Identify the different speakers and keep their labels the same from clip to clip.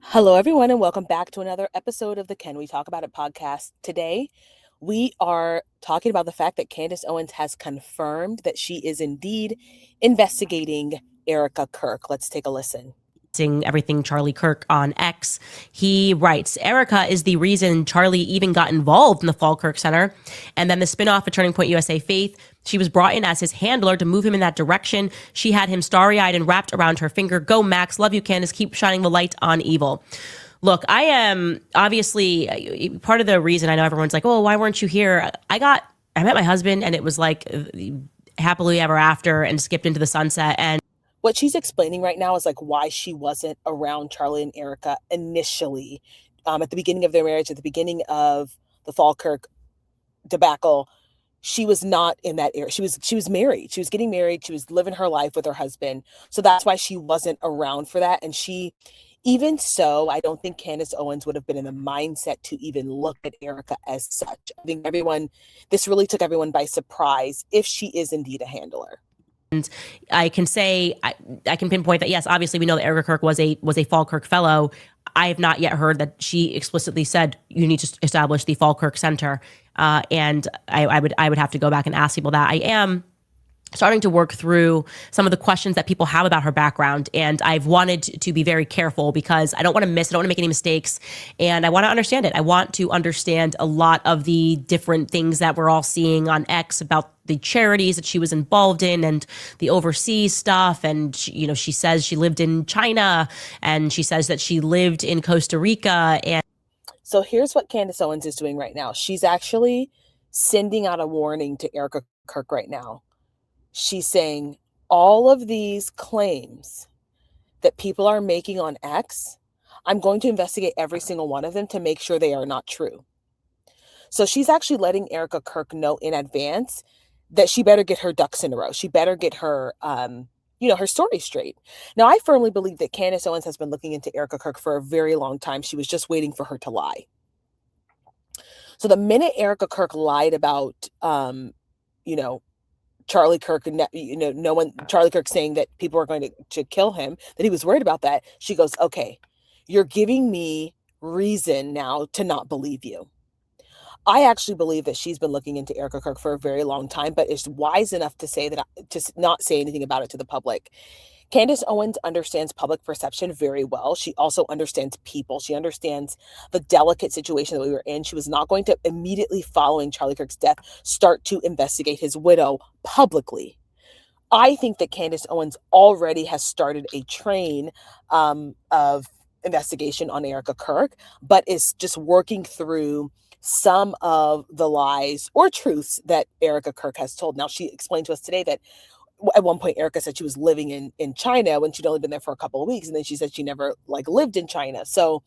Speaker 1: Hello, everyone, and welcome back to another episode of the Can We Talk About It podcast. Today, we are talking about the fact that Candace Owens has confirmed that she is indeed investigating Erika Kirk. Let's take a listen.
Speaker 2: Everything Charlie Kirk on X. He writes, Erika is the reason Charlie even got involved in the Falkirk Center. And then the spinoff of Turning Point USA Faith, she was brought in as his handler to move him in that direction. She had him starry-eyed and wrapped around her finger. Go, Max. Love you, Candace. Keep shining the light on evil. Look, I am obviously part of the reason I know everyone's like, oh, why weren't you here? I met my husband and it was like happily ever after and skipped into the sunset. And
Speaker 1: what she's explaining right now is like why she wasn't around Charlie and Erika initially, at the beginning of their marriage, at the beginning of the Falkirk debacle. She was not in that era. She was married. She was getting married. She was living her life with her husband. So that's why she wasn't around for that. And even so, I don't think Candace Owens would have been in the mindset to even look at Erika as such. I think this really took everyone by surprise if she is indeed a handler.
Speaker 2: And I can say, I can pinpoint that, yes, obviously we know that Erika Kirk was a Falkirk fellow. I have not yet heard that she explicitly said you need to establish the Falkirk Center. And I would have to go back and ask people that. I am starting to work through some of the questions that people have about her background. And I've wanted to be very careful because I don't want to make any mistakes. And I want to understand it. I want to understand a lot of the different things that we're all seeing on X about the charities that she was involved in and the overseas stuff. And, she says she lived in China and she says that she lived in Costa Rica. And
Speaker 1: so here's what Candace Owens is doing right now. She's actually sending out a warning to Erika Kirk right now. She's saying all of these claims that people are making on X, I'm going to investigate every single one of them to make sure they are not true. So she's actually letting Erika Kirk know in advance that she better get her ducks in a row. She better get her, her story straight. Now, I firmly believe that Candace Owens has been looking into Erika Kirk for a very long time. She was just waiting for her to lie. So the minute Erika Kirk lied about, Charlie Kirk, Charlie Kirk saying that people were going to kill him, that he was worried about that, she goes, okay, you're giving me reason now to not believe you. I actually believe that she's been looking into Erika Kirk for a very long time, but is wise enough to say that, to not say anything about it to the public. Candace Owens understands public perception very well. She also understands people. She understands the delicate situation that we were in. She was not going to immediately following Charlie Kirk's death start to investigate his widow publicly. I think that Candace Owens already has started a train of investigation on Erika Kirk, but is just working through some of the lies or truths that Erika Kirk has told. Now, she explained to us today that at one point Erika said she was living in China when she'd only been there for a couple of weeks, and then she said she never lived in China. So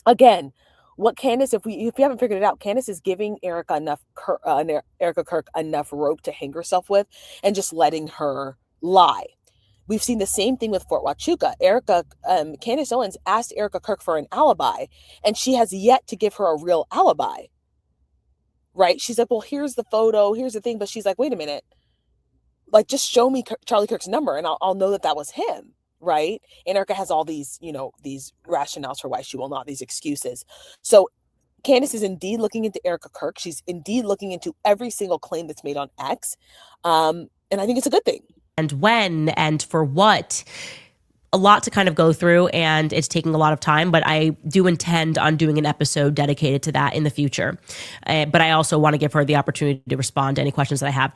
Speaker 1: again, what Candace, if you haven't figured it out, Candace is giving Erika Kirk enough rope to hang herself with and just letting her lie. We've seen the same thing with Fort Huachuca. Candace Owens asked Erika Kirk for an alibi, and she has yet to give her a real alibi. Right? She's like, well, here's the photo, here's the thing, but she's like, wait a minute. Just show me Charlie Kirk's number and I'll know that was him, right? And Erika has all these, these rationales for why she will not, these excuses. So Candace is indeed looking into Erika Kirk. She's indeed looking into every single claim that's made on X. And I think it's a good thing.
Speaker 2: And when and for what? A lot to kind of go through, and it's taking a lot of time, but I do intend on doing an episode dedicated to that in the future. But I also want to give her the opportunity to respond to any questions that I have.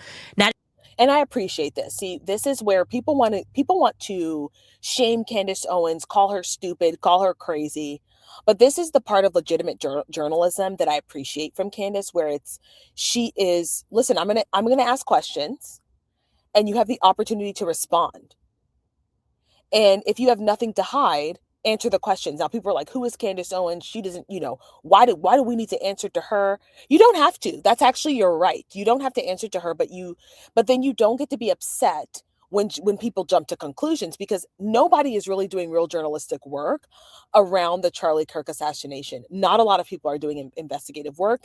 Speaker 1: And I appreciate this. See, this is where people want to shame Candace Owens, call her stupid, call her crazy. But this is the part of legitimate journalism that I appreciate from Candace, where listen, I'm going to ask questions and you have the opportunity to respond. And if you have nothing to hide, answer the questions. Now, people are like, who is Candace Owens? She doesn't, why do we need to answer to her? You don't have to. That's actually your right. You don't have to answer to her, but then you don't get to be upset when people jump to conclusions, because nobody is really doing real journalistic work around the Charlie Kirk assassination. Not a lot of people are doing investigative work.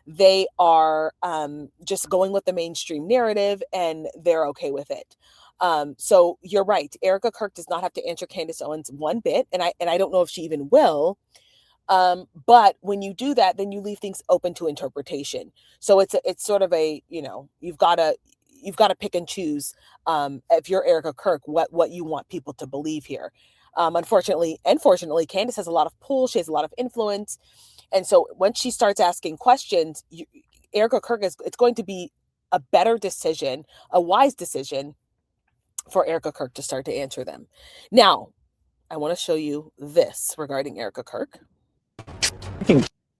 Speaker 1: They are just going with the mainstream narrative and they're okay with it. So you're right. Erika Kirk does not have to answer Candace Owens one bit, and I don't know if she even will. But when you do that, then you leave things open to interpretation. So it's sort of a, you've got to pick and choose, if you're Erika Kirk, what you want people to believe here. Unfortunately and fortunately, Candace has a lot of pull. She has a lot of influence. And so when she starts asking questions, Erika Kirk it's going to be a better decision, a wise decision for Erika Kirk to start to answer them. Now, I want to show you this regarding Erika Kirk.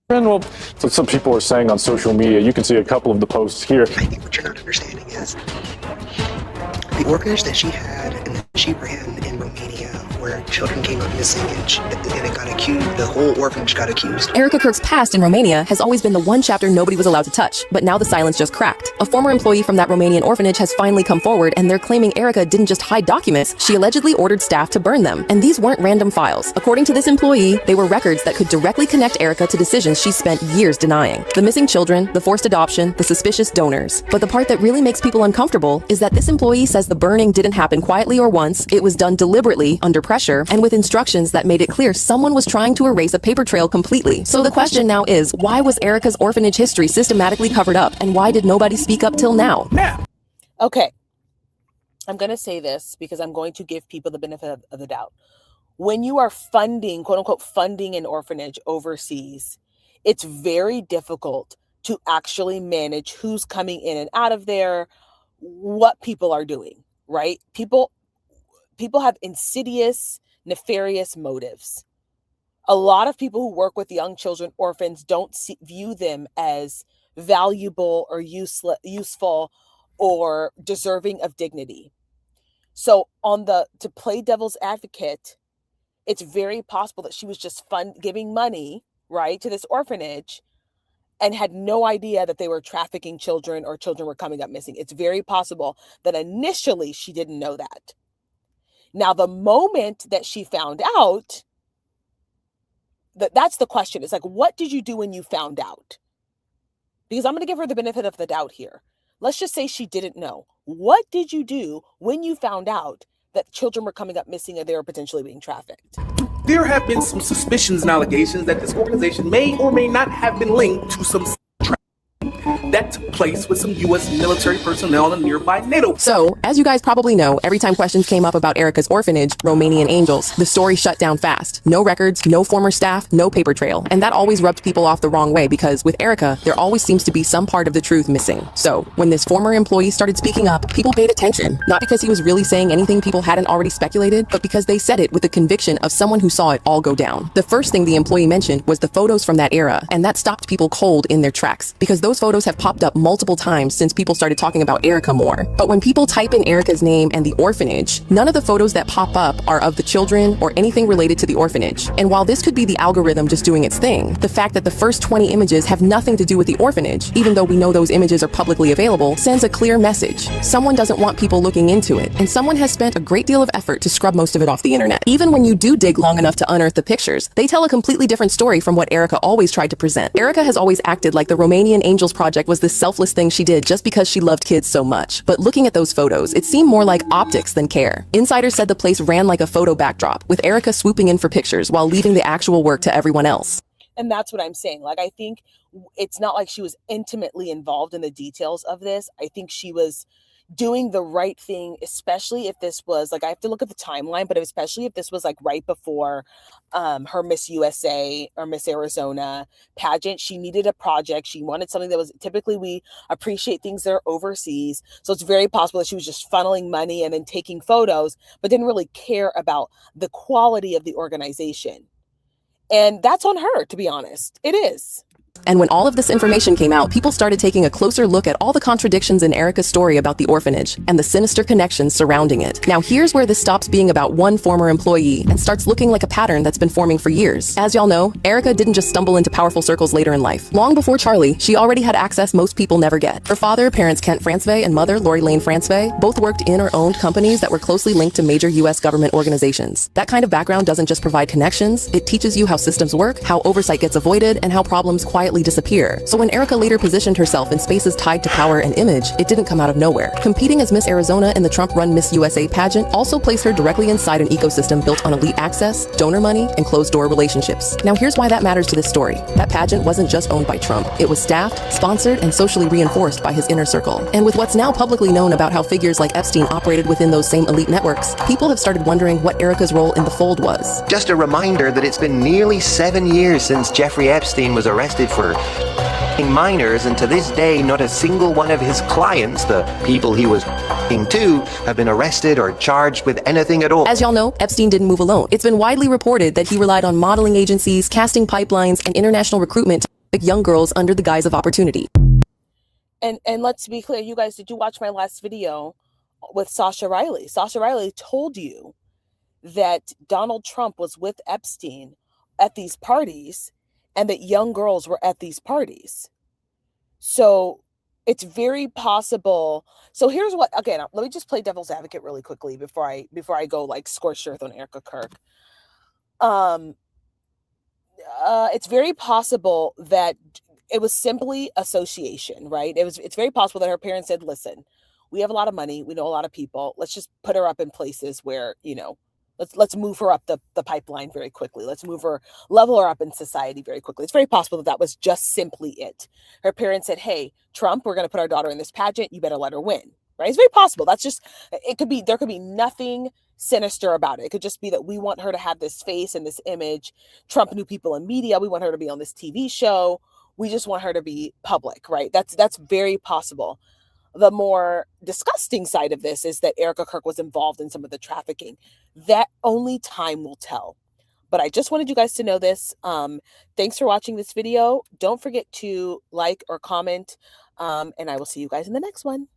Speaker 3: Well, so some people are saying on social media, you can see a couple of the posts here.
Speaker 4: I think what you're not understanding is the orphanage that she had and that she ran in Romania, where children came up missing and it got accused, the whole orphanage got accused.
Speaker 5: Erika Kirk's past in Romania has always been the one chapter nobody was allowed to touch, but now the silence just cracked. A former employee from that Romanian orphanage has finally come forward, and they're claiming Erika didn't just hide documents, she allegedly ordered staff to burn them. And these weren't random files. According to this employee, they were records that could directly connect Erika to decisions she spent years denying. The missing children, the forced adoption, the suspicious donors. But the part that really makes people uncomfortable is that this employee says the burning didn't happen quietly or once, it was done deliberately, under pressure, and with instructions that made it clear someone was trying to erase a paper trail completely. So the question now is, why was Erika's orphanage history systematically covered up, and why did nobody speak up till now?
Speaker 1: Okay, I'm going to say this because I'm going to give people the benefit of the doubt. When you are funding, quote unquote, funding an orphanage overseas, it's very difficult to actually manage who's coming in and out of there, what people are doing, right? People have insidious, nefarious motives. A lot of people who work with young children, orphans, don't view them as valuable or useful or deserving of dignity. So to play devil's advocate, it's very possible that she was just giving money, right, to this orphanage and had no idea that they were trafficking children or children were coming up missing. It's very possible that initially she didn't know that. Now, the moment that she found out, that's the question. It's like, what did you do when you found out? Because I'm going to give her the benefit of the doubt here. Let's just say she didn't know. What did you do when you found out that children were coming up missing and they were potentially being trafficked?
Speaker 6: There have been some suspicions and allegations that this organization may or may not have been linked to some that took place with some U.S. military personnel in nearby NATO.
Speaker 5: So, as you guys probably know, every time questions came up about Erika's orphanage, Romanian Angels, the story shut down fast. No records, no former staff, no paper trail. And that always rubbed people off the wrong way because with Erika, there always seems to be some part of the truth missing. So, when this former employee started speaking up, people paid attention. Not because he was really saying anything people hadn't already speculated, but because they said it with the conviction of someone who saw it all go down. The first thing the employee mentioned was the photos from that era, and that stopped people cold in their tracks because those photos have popped up multiple times since people started talking about Erika more. But when people type in Erika's name and the orphanage, none of the photos that pop up are of the children or anything related to the orphanage. And while this could be the algorithm just doing its thing, the fact that the first 20 images have nothing to do with the orphanage, even though we know those images are publicly available, sends a clear message. Someone doesn't want people looking into it, and someone has spent a great deal of effort to scrub most of it off the internet. Even when you do dig long enough to unearth the pictures, they tell a completely different story from what Erika always tried to present. Erika has always acted like the Romanian Angels project was this selfless thing she did just because she loved kids so much. But looking at those photos, it seemed more like optics than care. Insiders said the place ran like a photo backdrop, with Erika swooping in for pictures while leaving the actual work to everyone else.
Speaker 1: And that's what I'm saying. Like, I think it's not like she was intimately involved in the details of this. I think she was doing the right thing, especially if this was like, I have to look at the timeline, but especially if this was like right before her Miss USA or Miss Arizona pageant. She needed a project. She wanted something that was, typically we appreciate things that are overseas. So it's very possible that she was just funneling money and then taking photos, but didn't really care about the quality of the organization. And that's on her, to be honest. It is.
Speaker 5: And when all of this information came out, people started taking a closer look at all the contradictions in Erika's story about the orphanage and the sinister connections surrounding it. Now here's where this stops being about one former employee and starts looking like a pattern that's been forming for years. As y'all know, Erika didn't just stumble into powerful circles later in life. Long before Charlie, she already had access most people never get. Her father, parents Kent Francevey, and mother, Lori Lane Francevey, both worked in or owned companies that were closely linked to major U.S. government organizations. That kind of background doesn't just provide connections, it teaches you how systems work, how oversight gets avoided, and how problems quietly quietly disappear. So when Erika later positioned herself in spaces tied to power and image, it didn't come out of nowhere. Competing as Miss Arizona in the Trump-run Miss USA pageant also placed her directly inside an ecosystem built on elite access, donor money, and closed-door relationships. Now here's why that matters to this story. That pageant wasn't just owned by Trump. It was staffed, sponsored, and socially reinforced by his inner circle. And with what's now publicly known about how figures like Epstein operated within those same elite networks, people have started wondering what Erika's role in the fold was.
Speaker 7: Just a reminder that it's been nearly 7 years since Jeffrey Epstein was arrested for minors, and to this day, not a single one of his clients, the people he was to, have been arrested or charged with anything at all.
Speaker 5: As y'all know, Epstein didn't move alone. It's been widely reported that he relied on modeling agencies, casting pipelines, and international recruitment to pick young girls under the guise of opportunity.
Speaker 1: And let's be clear, you guys, did you watch my last video with Sasha Riley? Sasha Riley told you that Donald Trump was with Epstein at these parties and that young girls were at these parties. So it's very possible. So here's what, again, let me just play devil's advocate really quickly before I go like scorched earth on Erika Kirk. It's very possible that it was simply association, right? It's very possible that her parents said, listen, we have a lot of money. We know a lot of people. Let's just put her up in places where, let's move her up the pipeline very quickly. Let's level her up in society very quickly. It's very possible that was just simply it. Her parents said, hey, Trump, we're going to put our daughter in this pageant. You better let her win, right? It's very possible. There could be nothing sinister about it. It could just be that we want her to have this face and this image. Trump knew people in media. We want her to be on this TV show. We just want her to be public, right? That's very possible. The more disgusting side of this is that Erika Kirk was involved in some of the trafficking. That only time will tell. But I just wanted you guys to know this. Thanks for watching this video. Don't forget to like or comment, and I will see you guys in the next one.